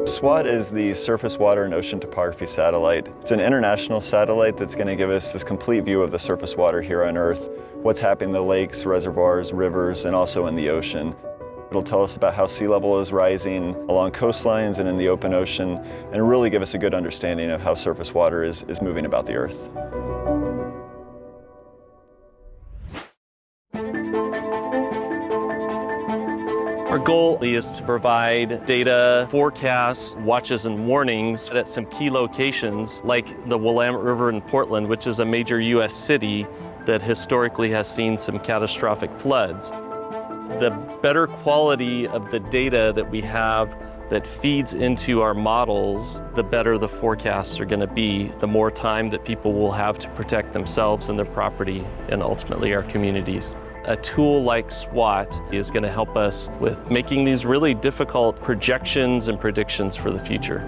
SWOT is the Surface Water and Ocean Topography Satellite. It's an international satellite that's going to give us this complete view of the surface water here on Earth, what's happening in the lakes, reservoirs, rivers, and also in the ocean. It'll tell us about how sea level is rising along coastlines and in the open ocean, and really give us a good understanding of how surface water is moving about the Earth. Our goal is to provide data, forecasts, watches, and warnings at some key locations like the Willamette River in Portland, which is a major U.S. city that historically has seen some catastrophic floods. The better quality of the data that we have that feeds into our models, the better the forecasts are going to be, the more time that people will have to protect themselves and their property and ultimately our communities. A tool like SWOT is going to help us with making these really difficult projections and predictions for the future.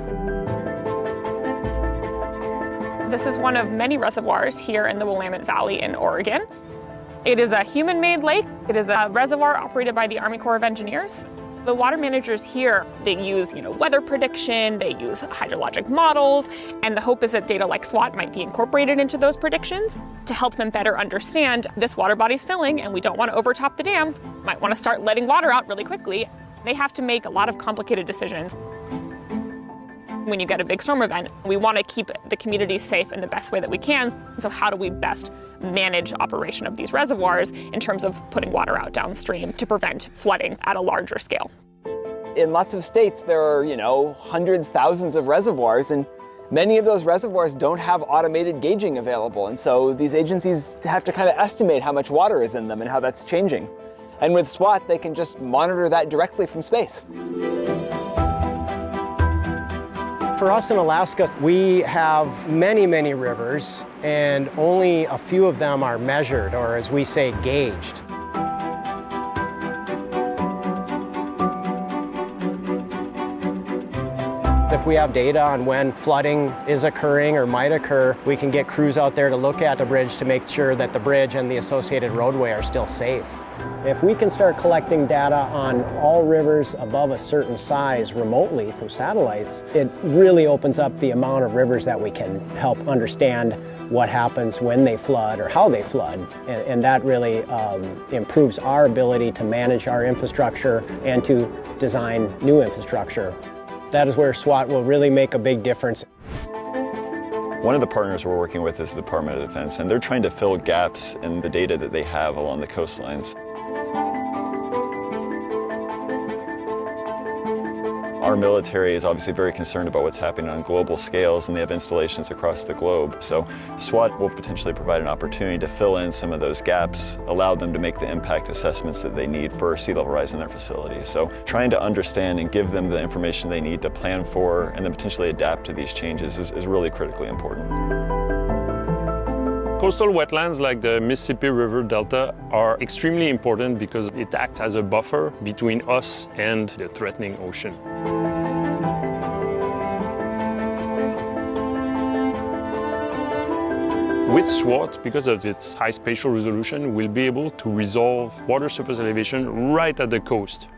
This is one of many reservoirs here in the Willamette Valley in Oregon. It is a human-made lake. It is a reservoir operated by the Army Corps of Engineers. The water managers here, they use weather prediction, they use hydrologic models, and the hope is that data like SWOT might be incorporated into those predictions to help them better understand this water body's filling and we don't want to overtop the dams, might want to start letting water out really quickly. They have to make a lot of complicated decisions. When you get a big storm event, we want to keep the community safe in the best way that we can. So how do we best manage operation of these reservoirs in terms of putting water out downstream to prevent flooding at a larger scale? In lots of states, there are, hundreds, thousands of reservoirs, and many of those reservoirs don't have automated gauging available. And so these agencies have to kind of estimate how much water is in them and how that's changing. And with SWOT, they can just monitor that directly from space. For us in Alaska, we have many, many rivers, and only a few of them are measured, or as we say, gauged. If we have data on when flooding is occurring or might occur, we can get crews out there to look at the bridge to make sure that the bridge and the associated roadway are still safe. If we can start collecting data on all rivers above a certain size remotely from satellites, it really opens up the amount of rivers that we can help understand what happens when they flood or how they flood. And that really improves our ability to manage our infrastructure and to design new infrastructure. That is where SWOT will really make a big difference. One of the partners we're working with is the Department of Defense, and they're trying to fill gaps in the data that they have along the coastlines. Our military is obviously very concerned about what's happening on global scales, and they have installations across the globe. So SWOT will potentially provide an opportunity to fill in some of those gaps, allow them to make the impact assessments that they need for sea level rise in their facilities. So trying to understand and give them the information they need to plan for and then potentially adapt to these changes is really critically important. Coastal wetlands like the Mississippi River Delta are extremely important because it acts as a buffer between us and the threatening ocean. With SWOT, because of its high spatial resolution, we'll be able to resolve water surface elevation right at the coast.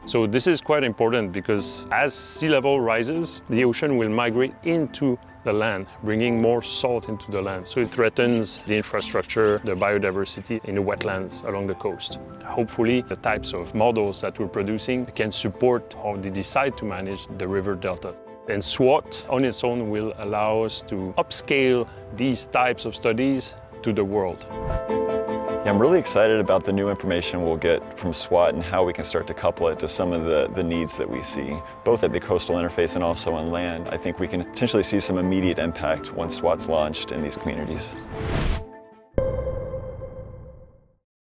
So this is quite important because as sea level rises, the ocean will migrate into the land, bringing more salt into the land. So it threatens the infrastructure, the biodiversity in the wetlands along the coast. Hopefully, the types of models that we're producing can support how they decide to manage the river delta. And SWOT on its own will allow us to upscale these types of studies to the world. Yeah, I'm really excited about the new information we'll get from SWOT and how we can start to couple it to some of the needs that we see, both at the coastal interface and also on land. I think we can potentially see some immediate impact once SWOT's launched in these communities.